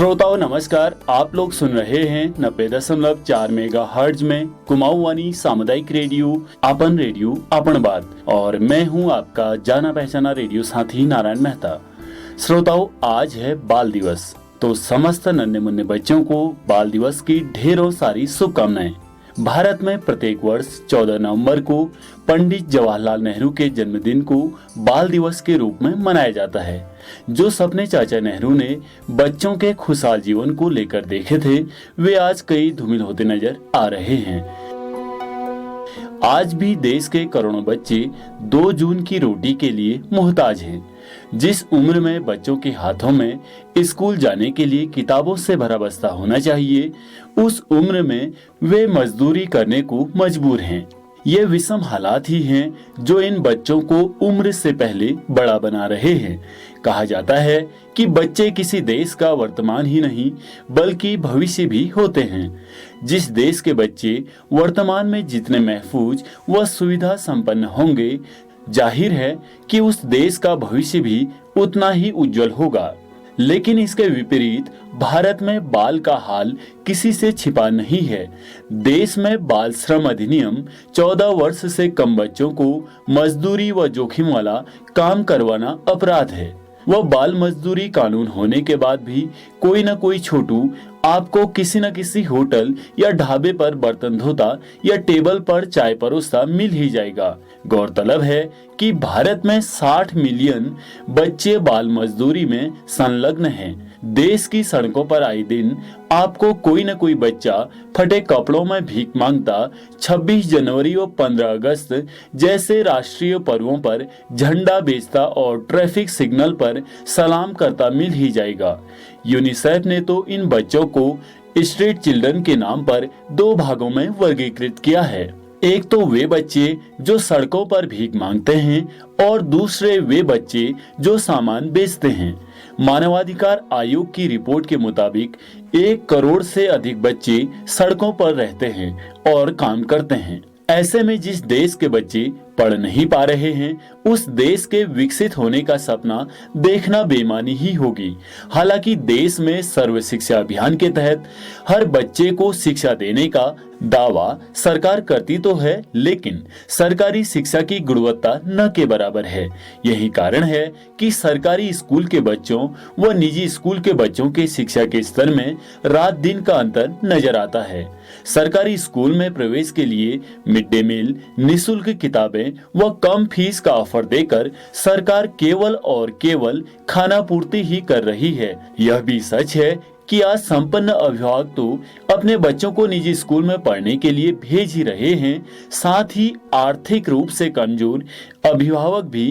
श्रोताओं नमस्कार, आप लोग सुन रहे हैं 90.4 मेगा हर्ट्ज में कुमाऊं वाणी सामुदायिक रेडियो अपन बात। और मैं हूं आपका जाना पहचाना रेडियो साथी नारायण मेहता। श्रोताओं, आज है बाल दिवस, तो समस्त नन्हे मुन्ने बच्चों को बाल दिवस की ढेरों सारी शुभकामनाएं। भारत में प्रत्येक वर्ष 14 नवंबर को पंडित जवाहरलाल नेहरू के जन्मदिन को बाल दिवस के रूप में मनाया जाता है। जो सपने चाचा नेहरू ने बच्चों के खुशहाल जीवन को लेकर देखे थे, वे आज कई धूमिल होते नजर आ रहे हैं। आज भी देश के करोड़ों बच्चे 2 जून की रोटी के लिए मोहताज हैं। जिस उम्र में बच्चों के हाथों में स्कूल जाने के लिए किताबों से भरा बस्ता होना चाहिए, उस उम्र में वे मजदूरी करने को मजबूर हैं। ये विषम हालात ही हैं जो इन बच्चों को उम्र से पहले बड़ा बना रहे हैं। कहा जाता है कि बच्चे किसी देश का वर्तमान ही नहीं बल्कि भविष्य भी होते हैं। जिस देश के बच्चे वर्तमान में जितने महफूज व सुविधा संपन्न होंगे, जाहिर है कि उस देश का भविष्य भी उतना ही उज्जवल होगा। लेकिन इसके विपरीत भारत में बाल का हाल किसी से छिपा नहीं है। देश में बाल श्रम अधिनियम 14 वर्ष से कम बच्चों को मजदूरी व जोखिम वाला काम करवाना अपराध है। वह बाल मजदूरी कानून होने के बाद भी कोई न कोई छोटू आपको किसी न किसी होटल या ढाबे पर बर्तन धोता या टेबल पर चाय परोसता मिल ही जाएगा। गौरतलब है कि भारत में 60 मिलियन बच्चे बाल मजदूरी में संलग्न हैं। देश की सड़कों पर आए दिन आपको कोई न कोई बच्चा फटे कपड़ों में भीख मांगता 26 जनवरी और 15 अगस्त जैसे राष्ट्रीय पर्वों पर झंडा बेचता और ट्रैफिक सिग्नल पर सलाम करता मिल ही जाएगा। यूनिसेफ ने तो इन बच्चों को स्ट्रीट चिल्ड्रन के नाम पर 2 भागों में वर्गीकृत किया है। एक तो वे बच्चे जो सड़कों पर भीख मांगते हैं और दूसरे वे बच्चे जो सामान बेचते हैं। मानवाधिकार आयोग की रिपोर्ट के मुताबिक 1 करोड़ से अधिक बच्चे सड़कों पर रहते हैं और काम करते हैं। ऐसे में जिस देश के बच्चे पढ़ नहीं पा रहे हैं, उस देश के विकसित होने का सपना देखना बेईमानी ही होगी। हालांकि देश में सर्व शिक्षा अभियान के तहत हर बच्चे को शिक्षा देने का दावा सरकार करती तो है, लेकिन सरकारी शिक्षा की गुणवत्ता न के बराबर है। यही कारण है कि सरकारी स्कूल के बच्चों व निजी स्कूल के बच्चों के शिक्षा के स्तर में रात दिन का अंतर नजर आता है। सरकारी स्कूल में प्रवेश के लिए मिड डे मील, निःशुल्क किताबें व कम फीस का ऑफर देकर सरकार केवल और केवल खाना पूर्ति ही कर रही है। यह भी सच है कि आज संपन्न अभिभावक तो अपने बच्चों को निजी स्कूल में पढ़ने के लिए भेज ही रहे हैं, साथ ही आर्थिक रूप से कमजोर अभिभावक भी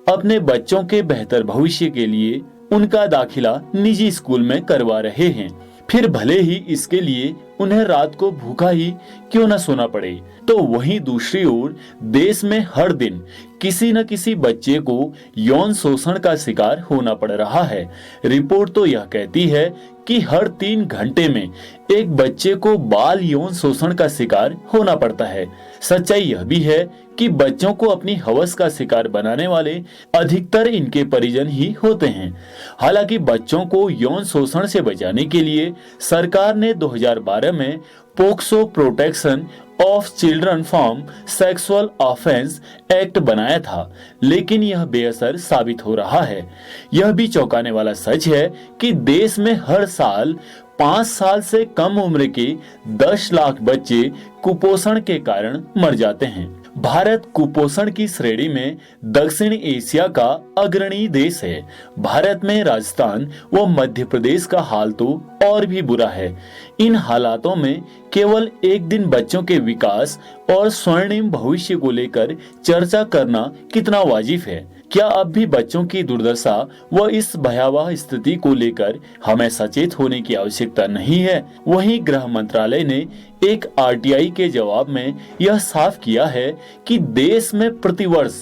अपने बच्चों के बेहतर भविष्य के लिए उनका दाखिला निजी स्कूल में करवा रहे हैं। फिर भले ही इसके लिए उन्हें रात को भूखा ही क्यों न सोना पड़े। तो वहीं दूसरी ओर देश में हर दिन किसी न किसी बच्चे को यौन शोषण का शिकार होना पड़ रहा है। रिपोर्ट तो यह कहती है कि हर 3 घंटे में एक बच्चे को बाल यौन शोषण का शिकार होना पड़ता है। सच्चाई यह भी है कि बच्चों को अपनी हवस का शिकार बनाने वाले अधिकतर इनके परिजन ही होते हैं। हालांकि बच्चों को यौन शोषण से बचाने के लिए सरकार ने 2012 में POCSO protection of children from sexual offence act बनाया था, लेकिन यह बेअसर साबित हो रहा है। यह भी चौंकाने वाला सच है कि देश में हर साल 5 साल से कम उम्र के 10 लाख बच्चे कुपोषण के कारण मर जाते हैं। भारत कुपोषण की श्रेणी में दक्षिण एशिया का अग्रणी देश है। भारत में राजस्थान व मध्य प्रदेश का हाल तो और भी बुरा है। इन हालातों में केवल एक दिन बच्चों के विकास और स्वर्णिम भविष्य को लेकर चर्चा करना कितना वाजिब है। क्या अब भी बच्चों की दुर्दशा व इस भयावह स्थिति को लेकर हमें सचेत होने की आवश्यकता नहीं है? वहीं गृह मंत्रालय ने एक आरटीआई के जवाब में यह साफ किया है कि देश में प्रतिवर्ष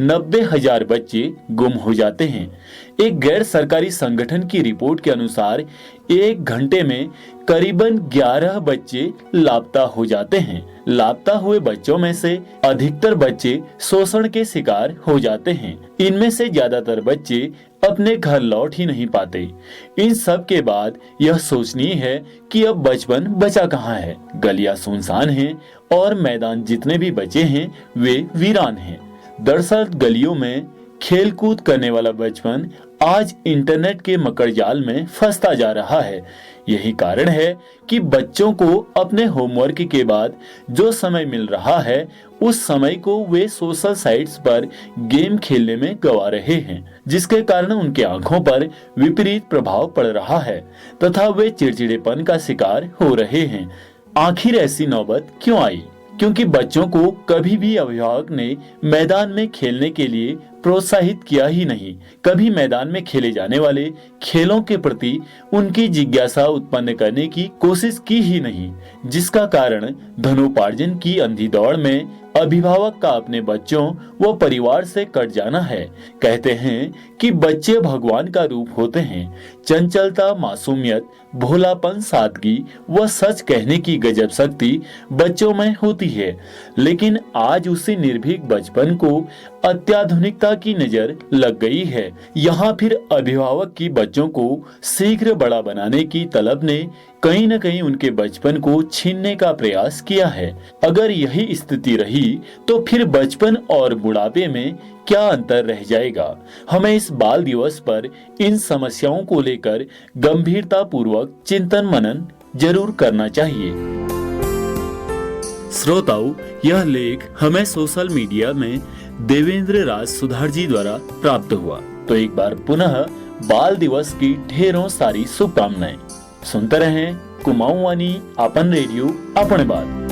90,000 बच्चे गुम हो जाते हैं। एक गैर सरकारी संगठन की रिपोर्ट के अनुसार 1 घंटे में करीबन 11 बच्चे लापता हो जाते हैं। लापता हुए बच्चों में से अधिकतर बच्चे शोषण के शिकार हो जाते हैं। इनमें से ज्यादातर बच्चे अपने घर लौट ही नहीं पाते। इन सब के बाद यह सोचनीय है कि अब बचपन बचा कहाँ है। गलियां सुनसान हैं और मैदान जितने भी बचे हैं वे वीरान हैं। दरअसल गलियों में खेल कूद करने वाला बचपन आज इंटरनेट के मकड़जाल में फंसता जा रहा है। यही कारण है कि बच्चों को अपने होमवर्क के बाद जो समय मिल रहा है उस समय को वे सोशल साइट्स पर गेम खेलने में गवा रहे हैं, जिसके कारण उनके आंखों पर विपरीत प्रभाव पड़ रहा है तथा वे चिड़चिड़ेपन का शिकार हो रहे हैं। आखिर ऐसी नौबत क्यों आई? क्योंकि बच्चों को कभी भी अभिभावक ने मैदान में खेलने के लिए प्रोत्साहित किया ही नहीं। कभी मैदान में खेले जाने वाले खेलों के प्रति उनकी जिज्ञासा उत्पन्न करने की कोशिश की ही नहीं, जिसका कारण धनोपार्जन की अंधी दौड़ में अभिभावक का अपने बच्चों व परिवार से कट जाना है। कहते हैं कि बच्चे भगवान का रूप होते हैं। चंचलता, मासूमियत, भोलापन, सादगी व सच कहने की गजब शक्ति बच्चों में होती है, लेकिन आज उसी निर्भीक बचपन को अत्याधुनिकता की नजर लग गई है। यहाँ फिर अभिभावक की बच्चों को शीघ्र बड़ा बनाने की तलब ने कहीं न कहीं उनके बचपन को छीनने का प्रयास किया है। अगर यही स्थिति रही तो फिर बचपन और बुढ़ापे में क्या अंतर रह जाएगा? हमें इस बाल दिवस पर इन समस्याओं को लेकर गंभीरता पूर्वक चिंतन मनन जरूर करना चाहिए। श्रोताओं, यह लेख हमें सोशल मीडिया में देवेंद्र राज सुधार जी द्वारा प्राप्त हुआ। तो एक बार पुनः बाल दिवस की ढेरों सारी शुभकामनाएं। सुनते रहें कुमाऊं वाणी, अपन रेडियो, अपन बात।